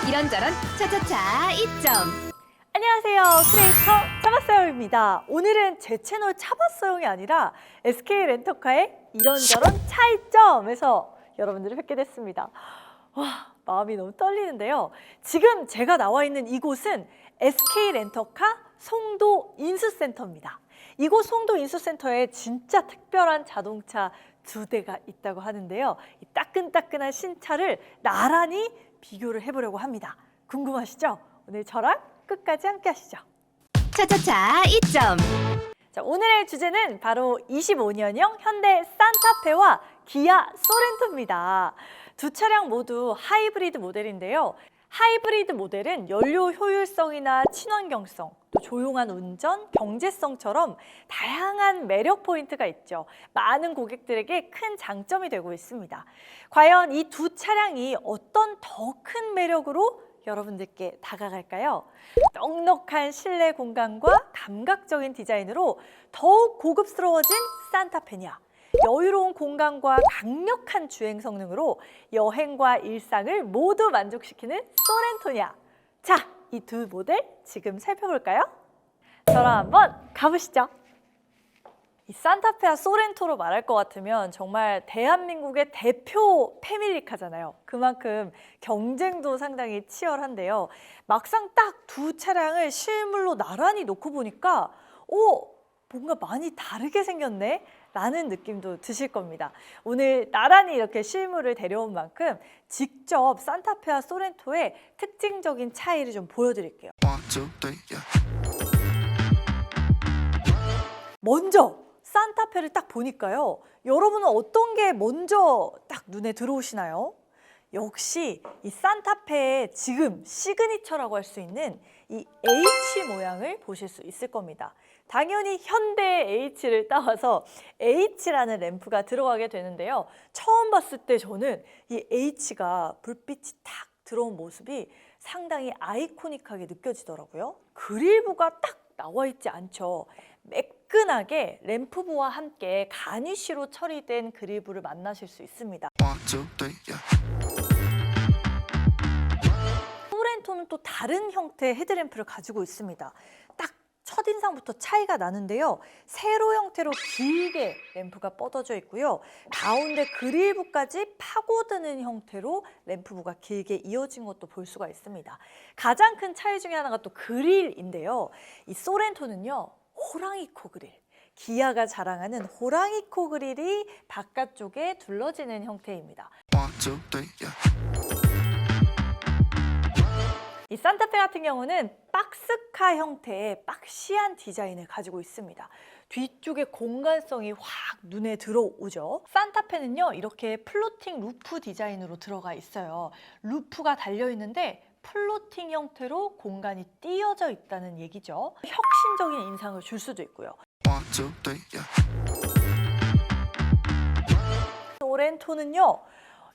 이런저런 차차차 이점. 안녕하세요. 크리에이터 차봤어요입니다. 오늘은 제 채널 차봤어요이 아니라 SK 렌터카의 이런저런 차이점에서 여러분들을 뵙게 됐습니다. 와, 마음이 너무 떨리는데요. 지금 제가 나와 있는 이곳은 SK 렌터카 송도 인수센터입니다. 이곳 송도 인수센터에 진짜 특별한 자동차 2대가 있다고 하는데요. 이 따끈따끈한 신차를 나란히 비교를 해보려고 합니다. 궁금하시죠? 오늘 저랑 끝까지 함께 하시죠. 차차차 이점. 자, 오늘의 주제는 바로 25년형 현대 산타페와 기아 소렌토입니다. 두 차량 모두 하이브리드 모델인데요. 하이브리드 모델은 연료 효율성이나 친환경성, 또 조용한 운전, 경제성처럼 다양한 매력 포인트가 있죠. 많은 고객들에게 큰 장점이 되고 있습니다. 과연 이 두 차량이 어떤 더 큰 매력으로 여러분들께 다가갈까요? 넉넉한 실내 공간과 감각적인 디자인으로 더욱 고급스러워진 산타페냐, 여유로운 공간과 강력한 주행 성능으로 여행과 일상을 모두 만족시키는 소렌토냐. 자, 이 두 모델 지금 살펴볼까요? 저랑 한번 가보시죠. 이 산타페와 소렌토로 말할 것 같으면 정말 대한민국의 대표 패밀리카잖아요. 그만큼 경쟁도 상당히 치열한데요. 막상 딱 두 차량을 실물로 나란히 놓고 보니까 뭔가 많이 다르게 생겼네? 라는 느낌도 드실 겁니다. 오늘 나란히 이렇게 실물을 데려온 만큼 직접 산타페와 소렌토의 특징적인 차이를 좀 보여드릴게요. 먼저 산타페를 딱 보니까요. 여러분은 어떤 게 먼저 딱 눈에 들어오시나요? 역시 이 산타페의 지금 시그니처라고 할 수 있는 이 H 모양을 보실 수 있을 겁니다. 당연히 현대의 H를 따와서 H라는 램프가 들어가게 되는데요. 처음 봤을 때 저는 이 H가 불빛이 탁 들어온 모습이 상당히 아이코닉하게 느껴지더라고요. 그릴부가 딱 나와 있지 않죠. 매끈하게 램프부와 함께 가니쉬로 처리된 그릴부를 만나실 수 있습니다. 소렌토는 또 다른 형태의 헤드램프를 가지고 있습니다. 딱 첫인상부터 차이가 나는데요. 세로 형태로 길게 램프가 뻗어져 있고요. 가운데 그릴부까지 파고드는 형태로 램프부가 길게 이어진 것도 볼 수가 있습니다. 가장 큰 차이 중에 하나가 또 그릴인데요. 이 소렌토는요. 호랑이 코 그릴. 기아가 자랑하는 호랑이 코 그릴이 바깥쪽에 둘러지는 형태입니다. 이 산타페 같은 경우는 박스카 형태의 박시한 디자인을 가지고 있습니다. 뒤쪽에 공간성이 확 눈에 들어오죠. 산타페는요, 이렇게 플로팅 루프 디자인으로 들어가 있어요. 루프가 달려 있는데 플로팅 형태로 공간이 띄어져 있다는 얘기죠. 혁신적인 인상을 줄 수도 있고요. 소렌토는요,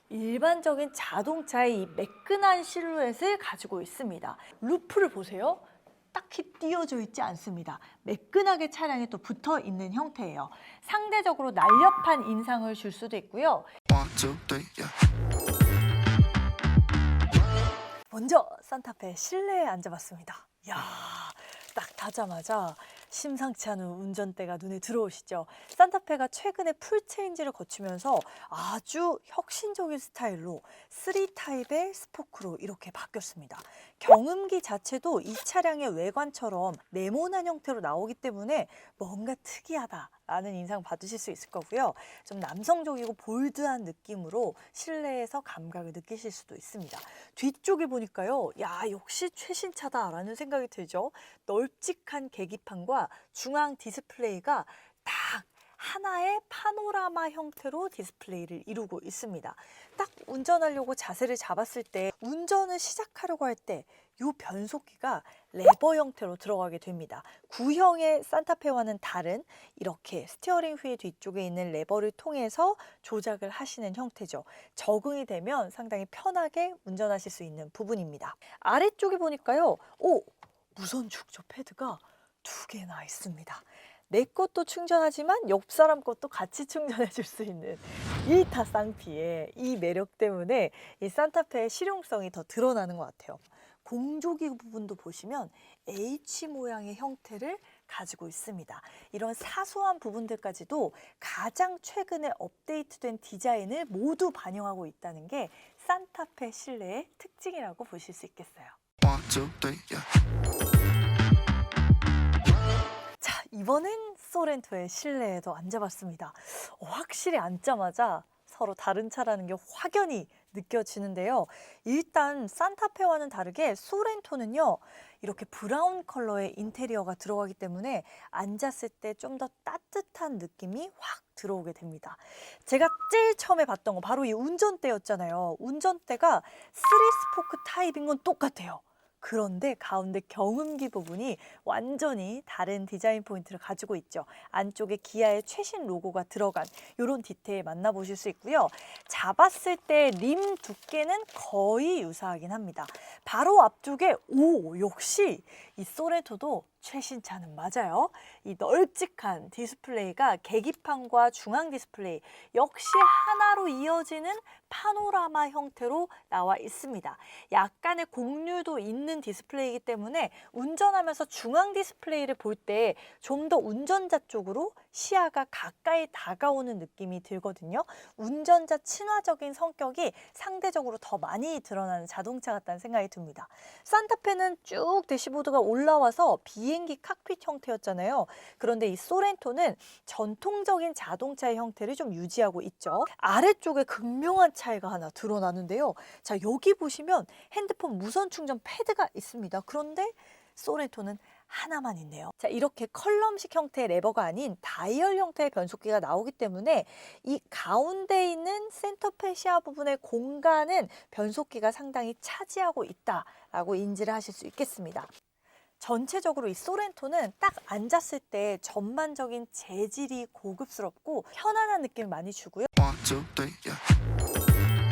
일반적인 자동차의 이 매끈한 실루엣을 가지고 있습니다. 루프를 보세요. 딱히 띄어져 있지 않습니다. 매끈하게 차량에 또 붙어 있는 형태예요. 상대적으로 날렵한 인상을 줄 수도 있고요. 먼저 산타페 실내에 앉아봤습니다. 이야, 딱 타자마자 심상치 않은 운전대가 눈에 들어오시죠. 산타페가 최근에 풀체인지를 거치면서 아주 혁신적인 스타일로 3타입의 스포크로 이렇게 바뀌었습니다. 경운기 자체도 이 차량의 외관처럼 네모난 형태로 나오기 때문에 뭔가 특이하다라는 인상 받으실 수 있을 거고요. 좀 남성적이고 볼드한 느낌으로 실내에서 감각을 느끼실 수도 있습니다. 뒤쪽에 보니까요. 야, 역시 최신차다라는 생각이 들죠. 널찍한 계기판과 중앙 디스플레이가 딱 하나의 파노라마 형태로 디스플레이를 이루고 있습니다. 딱 운전하려고 자세를 잡았을 때 운전을 시작하려고 할 때 이 변속기가 레버 형태로 들어가게 됩니다. 구형의 산타페와는 다른 이렇게 스티어링 휠 뒤쪽에 있는 레버를 통해서 조작을 하시는 형태죠. 적응이 되면 상당히 편하게 운전하실 수 있는 부분입니다. 아래쪽에 보니까요. 무선 축조 패드가 2개나 있습니다. 내 것도 충전하지만 옆 사람 것도 같이 충전해 줄 수 있는 일타쌍피의 이 매력 때문에 이 산타페의 실용성이 더 드러나는 것 같아요. 공조기 부분도 보시면 H 모양의 형태를 가지고 있습니다. 이런 사소한 부분들까지도 가장 최근에 업데이트된 디자인을 모두 반영하고 있다는 게 산타페 실내의 특징이라고 보실 수 있겠어요. 1, 2, 3, yeah. 자, 이번엔 소렌토의 실내에도 앉아봤습니다. 확실히 앉자마자 서로 다른 차라는 게 확연히 느껴지는데요. 일단 산타페와는 다르게 소렌토는요, 이렇게 브라운 컬러의 인테리어가 들어가기 때문에 앉았을 때 좀 더 따뜻한 느낌이 확 들어오게 됩니다. 제가 제일 처음에 봤던 거 바로 이 운전대였잖아요. 운전대가 3스포크 타입인 건 똑같아요. 그런데 가운데 경운기 부분이 완전히 다른 디자인 포인트를 가지고 있죠. 안쪽에 기아의 최신 로고가 들어간 이런 디테일 만나보실 수 있고요. 잡았을 때 림 두께는 거의 유사하긴 합니다. 바로 앞쪽에 역시 이 소렌토도 최신 차는 맞아요. 이 널찍한 디스플레이가 계기판과 중앙 디스플레이 역시 하나로 이어지는 파노라마 형태로 나와 있습니다. 약간의 곡률도 있는 디스플레이이기 때문에 운전하면서 중앙 디스플레이를 볼 때 좀 더 운전자 쪽으로 시야가 가까이 다가오는 느낌이 들거든요. 운전자 친화적인 성격이 상대적으로 더 많이 드러나는 자동차 같다는 생각이 듭니다. 산타페는 쭉 대시보드가 올라와서 비행기 칵핏 형태였잖아요. 그런데 이 소렌토는 전통적인 자동차의 형태를 좀 유지하고 있죠. 아래쪽에 극명한 차이가 하나 드러나는데요. 자, 여기 보시면 핸드폰 무선 충전 패드가 있습니다. 그런데 소렌토는 하나만 있네요. 자, 이렇게 컬럼식 형태의 레버가 아닌 다이얼 형태의 변속기가 나오기 때문에 이 가운데 있는 센터 페시아 부분의 공간은 변속기가 상당히 차지하고 있다라고 인지를 하실 수 있겠습니다. 전체적으로 이 소렌토는 딱 앉았을 때 전반적인 재질이 고급스럽고 편안한 느낌을 많이 주고요. 1, 2, 3, yeah.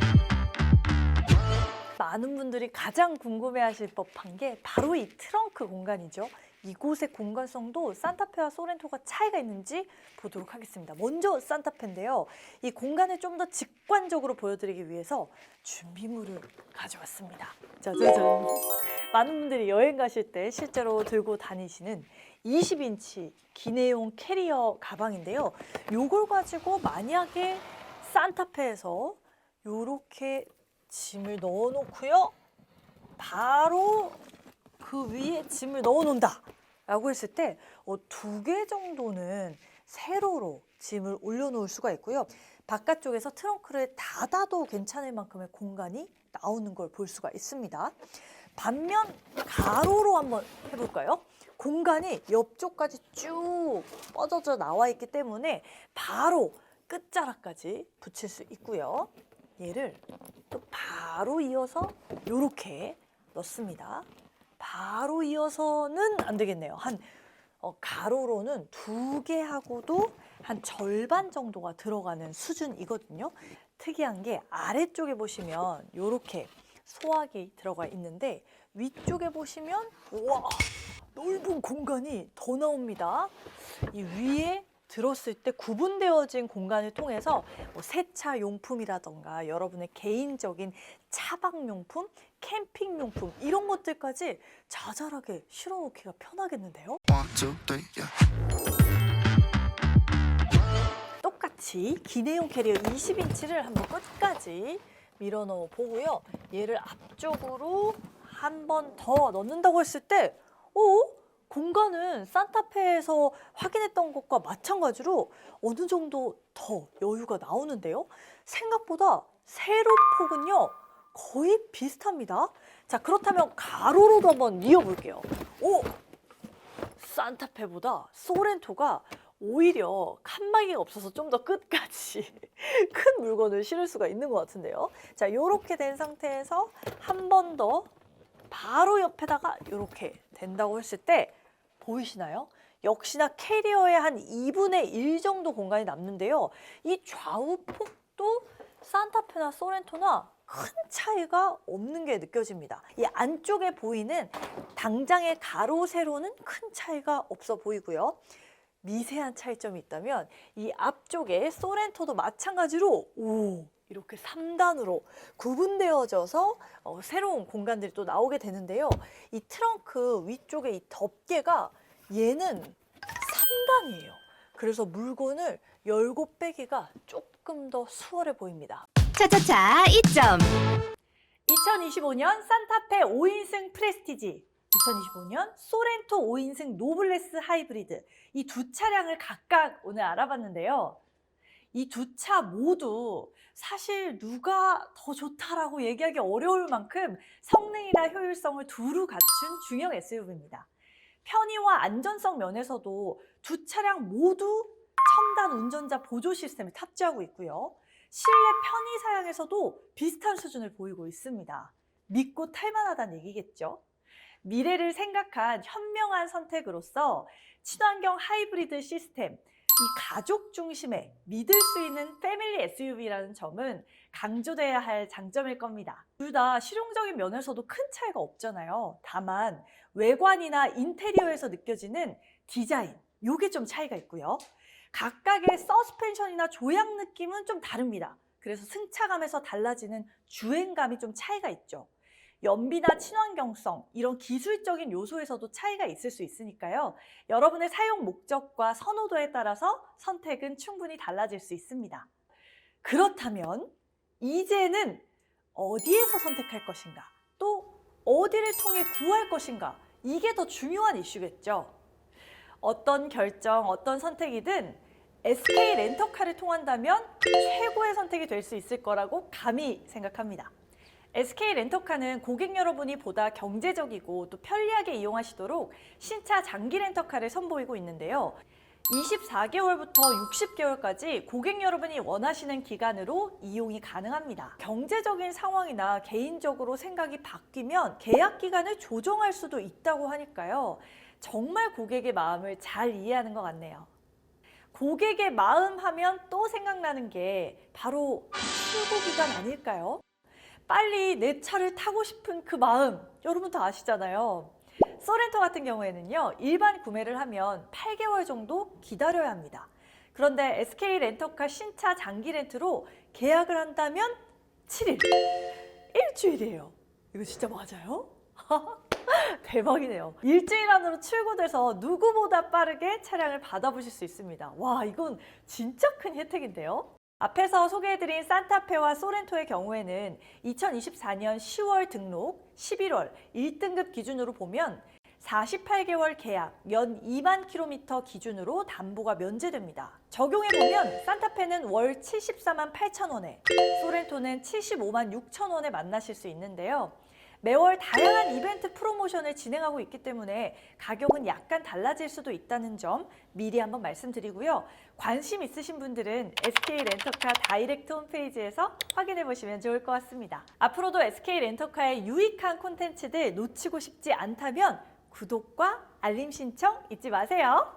많은 분들이 가장 궁금해하실 법한 게 바로 이 트렁크 공간이죠. 이곳의 공간성도 산타페와 소렌토가 차이가 있는지 보도록 하겠습니다. 먼저 산타페인데요. 이 공간을 좀 더 직관적으로 보여드리기 위해서 준비물을 가져왔습니다. 짜자잔! 많은 분들이 여행 가실 때 실제로 들고 다니시는 20인치 기내용 캐리어 가방인데요. 요걸 가지고 만약에 산타페에서 요렇게 짐을 넣어놓고요. 바로 그 위에 짐을 넣어놓는다 라고 했을 때 2개 정도는 세로로 짐을 올려놓을 수가 있고요. 바깥쪽에서 트렁크를 닫아도 괜찮을 만큼의 공간이 나오는 걸 볼 수가 있습니다. 반면 가로로 한번 해볼까요? 공간이 옆쪽까지 쭉 뻗어져 나와 있기 때문에 바로 끝자락까지 붙일 수 있고요. 얘를 또 바로 이어서 이렇게 넣습니다. 바로 이어서는 안 되겠네요. 가로로는 2개 하고도 한 절반 정도가 들어가는 수준이거든요. 특이한 게 아래쪽에 보시면 이렇게 소화기 들어가 있는데 위쪽에 보시면 우와, 넓은 공간이 더 나옵니다. 이 위에 들었을 때 구분되어진 공간을 통해서 세차 용품이라던가 여러분의 개인적인 차박용품, 캠핑용품 이런 것들까지 자잘하게 실어놓기가 편하겠는데요. 1, 2, 3, yeah. 똑같이 기내용 캐리어 20인치를 한번 끝까지 밀어 넣어 보고요. 얘를 앞쪽으로 한 번 더 넣는다고 했을 때 공간은 산타페에서 확인했던 것과 마찬가지로 어느 정도 더 여유가 나오는데요. 생각보다 세로폭은요 거의 비슷합니다. 자, 그렇다면 가로로도 한번 이어볼게요. 산타페보다 소렌토가 오히려 칸막이가 없어서 좀 더 끝까지 큰 물건을 실을 수가 있는 것 같은데요. 자, 이렇게 된 상태에서 한 번 더 바로 옆에다가 이렇게 된다고 했을 때 보이시나요? 역시나 캐리어의 한 2분의 1 정도 공간이 남는데요. 이 좌우 폭도 산타페나 소렌토나 큰 차이가 없는 게 느껴집니다. 이 안쪽에 보이는 당장의 가로, 세로는 큰 차이가 없어 보이고요. 미세한 차이점이 있다면 이 앞쪽에 소렌토도 마찬가지로 이렇게 3단으로 구분되어져서 새로운 공간들이 또 나오게 되는데요. 이 트렁크 위쪽에 이 덮개가 얘는 3단이에요. 그래서 물건을 열고 빼기가 조금 더 수월해 보입니다. 차차차 이점 2025년 산타페 5인승 프레스티지, 2025년 소렌토 5인승 노블레스 하이브리드, 이 두 차량을 각각 오늘 알아봤는데요. 이 두 차 모두 사실 누가 더 좋다라고 얘기하기 어려울 만큼 성능이나 효율성을 두루 갖춘 중형 SUV입니다. 편의와 안전성 면에서도 두 차량 모두 첨단 운전자 보조 시스템을 탑재하고 있고요. 실내 편의 사양에서도 비슷한 수준을 보이고 있습니다. 믿고 탈만하다는 얘기겠죠. 미래를 생각한 현명한 선택으로서 친환경 하이브리드 시스템, 이 가족 중심의 믿을 수 있는 패밀리 SUV라는 점은 강조돼야 할 장점일 겁니다. 둘 다 실용적인 면에서도 큰 차이가 없잖아요. 다만 외관이나 인테리어에서 느껴지는 디자인, 요게 좀 차이가 있고요. 각각의 서스펜션이나 조향 느낌은 좀 다릅니다. 그래서 승차감에서 달라지는 주행감이 좀 차이가 있죠. 연비나 친환경성, 이런 기술적인 요소에서도 차이가 있을 수 있으니까요. 여러분의 사용 목적과 선호도에 따라서 선택은 충분히 달라질 수 있습니다. 그렇다면 이제는 어디에서 선택할 것인가? 또 어디를 통해 구할 것인가? 이게 더 중요한 이슈겠죠. 어떤 결정, 어떤 선택이든 SK 렌터카를 통한다면 최고의 선택이 될 수 있을 거라고 감히 생각합니다. SK 렌터카는 고객 여러분이 보다 경제적이고 또 편리하게 이용하시도록 신차 장기 렌터카를 선보이고 있는데요. 24개월부터 60개월까지 고객 여러분이 원하시는 기간으로 이용이 가능합니다. 경제적인 상황이나 개인적으로 생각이 바뀌면 계약 기간을 조정할 수도 있다고 하니까요. 정말 고객의 마음을 잘 이해하는 것 같네요. 고객의 마음 하면 또 생각나는 게 바로 출고 기간 아닐까요? 빨리 내 차를 타고 싶은 그 마음, 여러분 다 아시잖아요. 소렌토 같은 경우에는요, 일반 구매를 하면 8개월 정도 기다려야 합니다. 그런데 SK 렌터카 신차 장기 렌트로 계약을 한다면 7일, 일주일이에요. 이거 진짜 맞아요? 대박이네요. 일주일 안으로 출고돼서 누구보다 빠르게 차량을 받아보실 수 있습니다. 와, 이건 진짜 큰 혜택인데요. 앞에서 소개해드린 산타페와 소렌토의 경우에는 2024년 10월 등록, 11월 1등급 기준으로 보면 48개월 계약, 연 2만 킬로미터 기준으로 담보가 면제됩니다. 적용해보면 산타페는 월 74만 8천 원에, 소렌토는 75만 6천 원에 만나실 수 있는데요. 매월 다양한 이벤트 프로모션을 진행하고 있기 때문에 가격은 약간 달라질 수도 있다는 점 미리 한번 말씀드리고요. 관심 있으신 분들은 SK 렌터카 다이렉트 홈페이지에서 확인해 보시면 좋을 것 같습니다. 앞으로도 SK 렌터카의 유익한 콘텐츠들 놓치고 싶지 않다면 구독과 알림 신청 잊지 마세요.